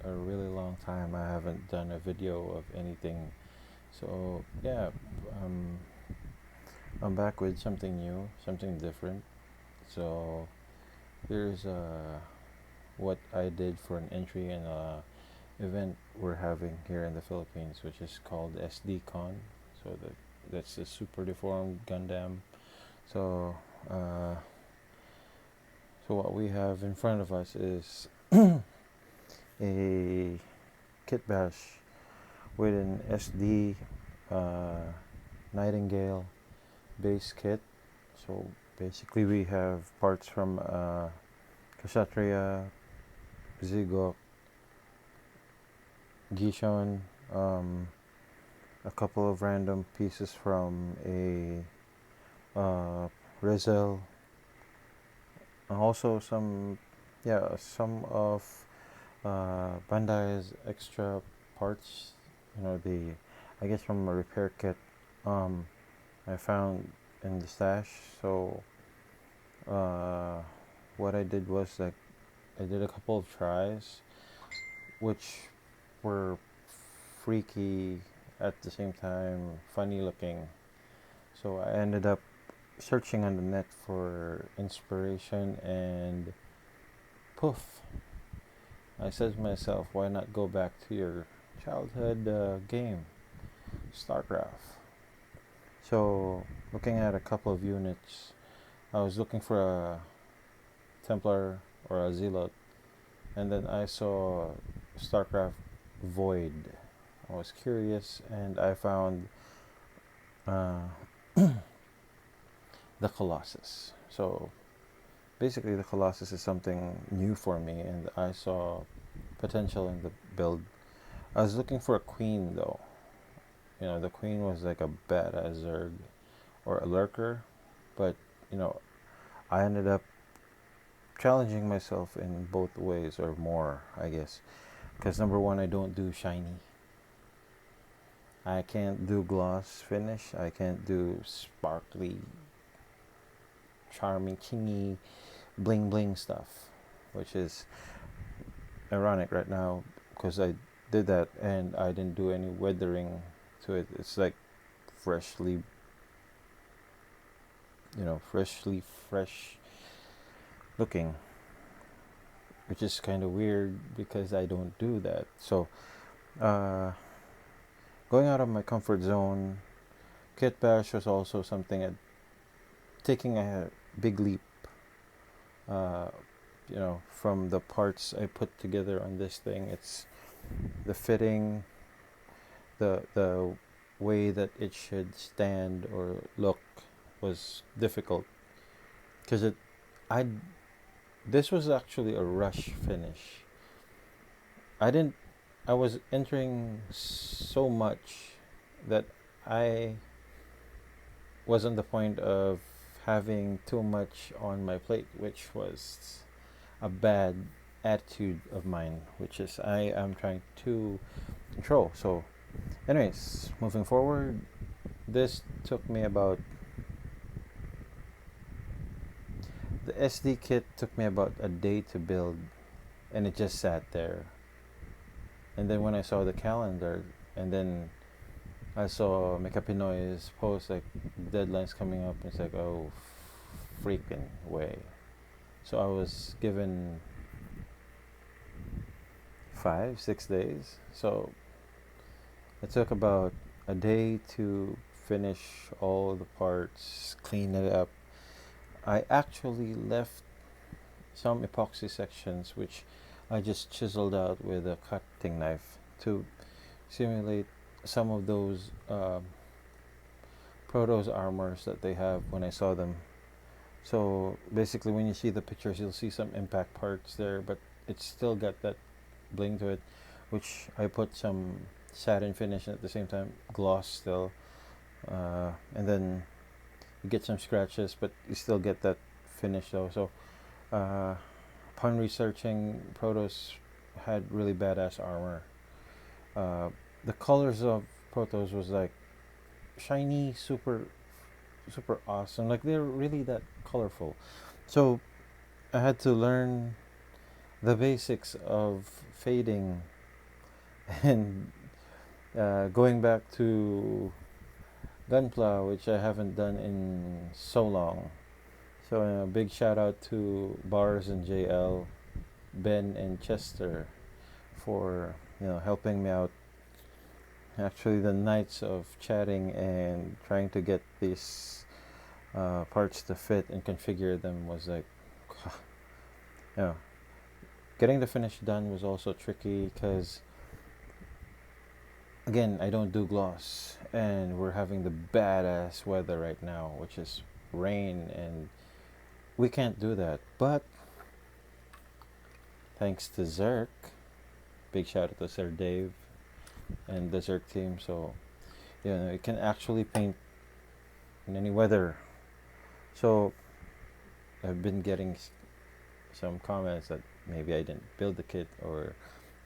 a really long time. I haven't done a video of anything. So, yeah, um, I'm back with something new, something different. So, here's what I did for an entry in a event we're having here in the Philippines, which is called SDCon. So, that's the Super Deformed Gundam. So, uh, so what we have in front of us is a kit bash with an SD uh, Nightingale base kit. So basically, we have parts from Kshatriya, Zigok, Gishon, a couple of random pieces from a Rizal, and also some of Bandai's extra parts. I guess from a repair kit. Um, I found in the stash. So uh, what I did was like I did a couple of tries, which were freaky at the same time, funny looking. So I ended up searching on the net for inspiration, and poof! I said to myself, why not go back to your childhood game, StarCraft? So looking at a couple of units, I was looking for a Templar or a Zealot, and then I saw StarCraft Void. I was curious, and I found uh, the Colossus. So basically, the Colossus is something new for me, and I saw potential in the build. I was looking for a queen though. The queen was like a badass Zerg or a lurker, but you know, I ended up challenging myself in both ways or more, I guess. Because number one, I don't do shiny. I can't do gloss finish. I can't do sparkly, charming, kingy, bling bling stuff, which is ironic right now because I did that and I didn't do any weathering to it. It's like freshly, freshly fresh looking, which is kind of weird because I don't do that. So, uh, going out of my comfort zone, kit bash was also something taking a big leap. Uh, from the parts I put together on this thing, it's the fitting, the way that it should stand or look was difficult because I this was actually a rush finish. I didn't I was entering so much that I was on the point of having too much on my plate, which was a bad attitude of mine, which is I am trying to control. So, anyways, moving forward, this took me about the SD kit took me about a day to build, and it just sat there. And then when I saw the calendar, and then I saw Meka Pinoy's post like deadlines coming up, it's like, oh, freaking way. So I was given 5, 6 days. So it took about a day to finish all the parts, clean it up. I actually left some epoxy sections which I just chiseled out with a cutting knife to simulate some of those Protoss armors that they have when I saw them. So basically, when you see the pictures, you'll see some impact parts there, but it's still got that bling to it, which I put some satin finish at the same time, gloss still, and then you get some scratches, but you still get that finish though. So upon researching, Protoss had really badass armor. The colors of Protoss was like shiny, super awesome. Like they're really that colorful. So I had to learn the basics of fading And going back to Gunpla, which I haven't done in so long. So a big shout out to Bars and JL, Ben and Chester for helping me out. Actually, the nights of chatting and trying to get these parts to fit and configure them was like, you know, getting the finish done was also tricky because again, I don't do gloss, and we're having the badass weather right now, which is rain, and we can't do that. But thanks to Zerk, big shout out to Sir Dave and the Zerk team. So it can actually paint in any weather. So I've been getting some comments that maybe I didn't build the kit, or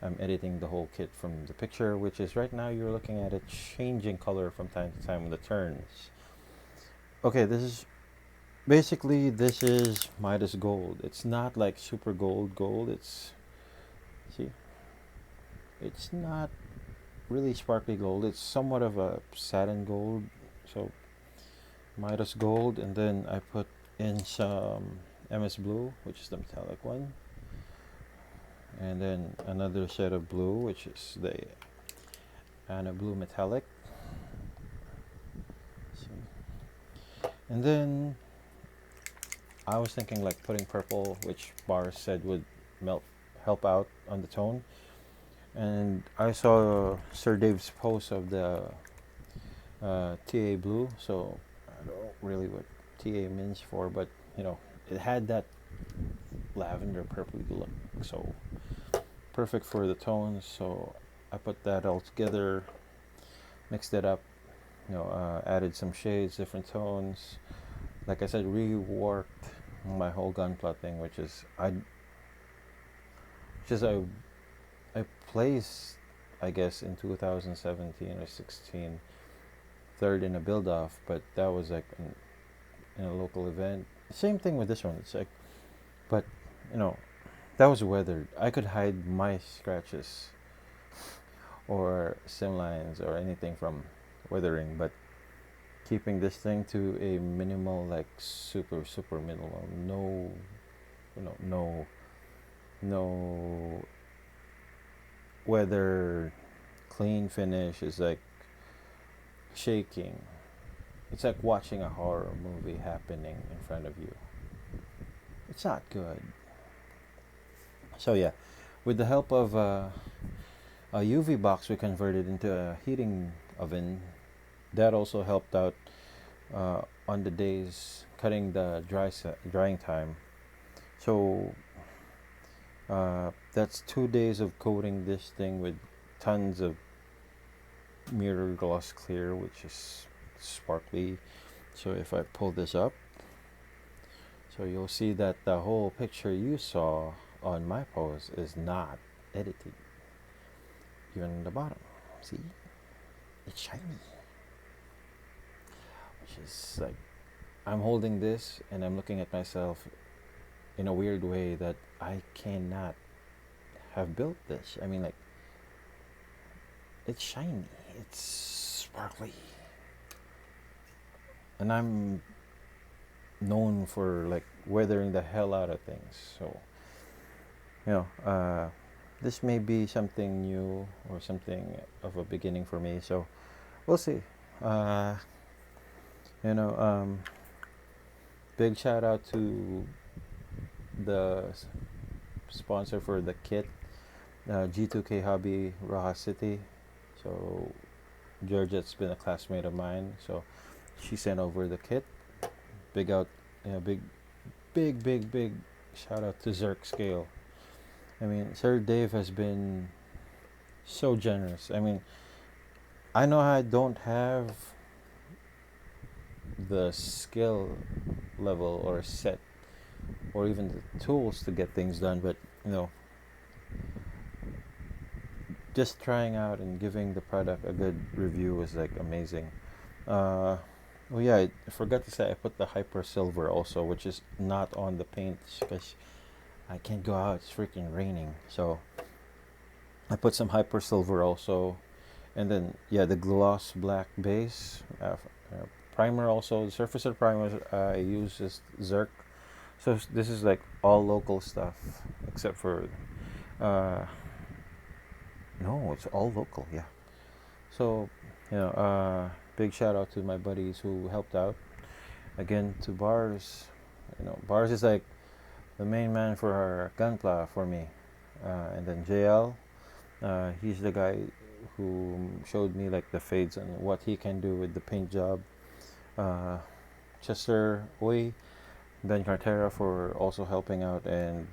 I'm editing the whole kit from the picture, which is right now you're looking at it changing color from time to time with the turns. Okay, this is Midas gold. It's not like super gold. See, it's not really sparkly gold. It's somewhat of a satin gold. So Midas gold, and then I put in some MS blue, which is the metallic one, and then another set of blue, which is the Anna blue metallic. And then I was thinking like putting purple, which Bar said would help out on the tone. And I saw Sir Dave's post of the TA blue, so I don't know really what TA means for, but it had that lavender purpley look, so perfect for the tones. So I put that all together, mixed it up, added some shades, different tones. Like I said, reworked my whole gunpla thing, which is I placed, I guess, in 2017 or 16, third in a build off, but that was like in a local event. Same thing with this one. It's like, but that was weathered. I could hide my scratches or sim lines or anything from weathering, but keeping this thing to a minimal, like super minimal, no, no weather, clean finish is like shaking. It's like watching a horror movie happening in front of you. It's not good. So yeah, with the help of a UV box, we converted into a heating oven. That also helped out on the days cutting the drying time. So that's 2 days of coating this thing with tons of mirror gloss clear, which is sparkly. So if I pull this up, so you'll see that the whole picture you saw on my post is not edited. Even on the bottom, see, it's shiny, which is like I'm holding this and I'm looking at myself in a weird way that I cannot have built this. I mean, like, it's shiny, it's sparkly, and I'm known for like weathering the hell out of things. So, you know, this may be something new or something of a beginning for me. So, we'll see. Uh, you know, big shout out to the sponsor for the kit, G2K Hobby Rojas City. So Georgette's been a classmate of mine, so she sent over the kit. Big out, big shout out to Zerk Scale. I mean, Sir Dave has been so generous. I mean, I know I don't have the skill level or set or even the tools to get things done, but just trying out and giving the product a good review was like amazing. Oh yeah, I forgot to say I put the Hyper Silver also, which is not on the paint because I can't go out. It's freaking raining. So I put some hyper silver also, and then yeah, the gloss black base. Primer also. The surface of primer I use is Zerk. So this is like all local stuff, except for uh, no, it's all local. Yeah. So big shout out to my buddies who helped out. Again to Bars. Bars is like the main man for our gunpla for me. And then JL, he's the guy who showed me like the fades and what he can do with the paint job. Uh, Chester Oy, Ben Cartera for also helping out, and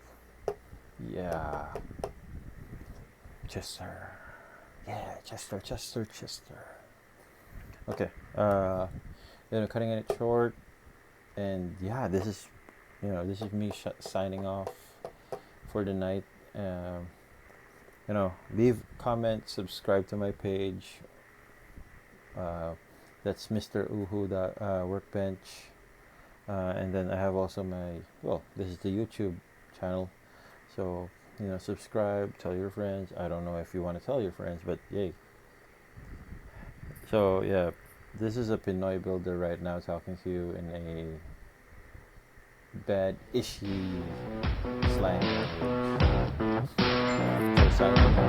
yeah, Chester, yeah, Chester. Okay, cutting it short, and yeah, this is me signing off for the night. Um, Leave comment, subscribe to my page. Uh, that's Mr.Uhu workbench. And then I have also this is the YouTube channel. So, subscribe, tell your friends. I don't know if you want to tell your friends, but yay. So, yeah, this is a Pinoy builder right now talking to you in a bad ishy slang language. So, signing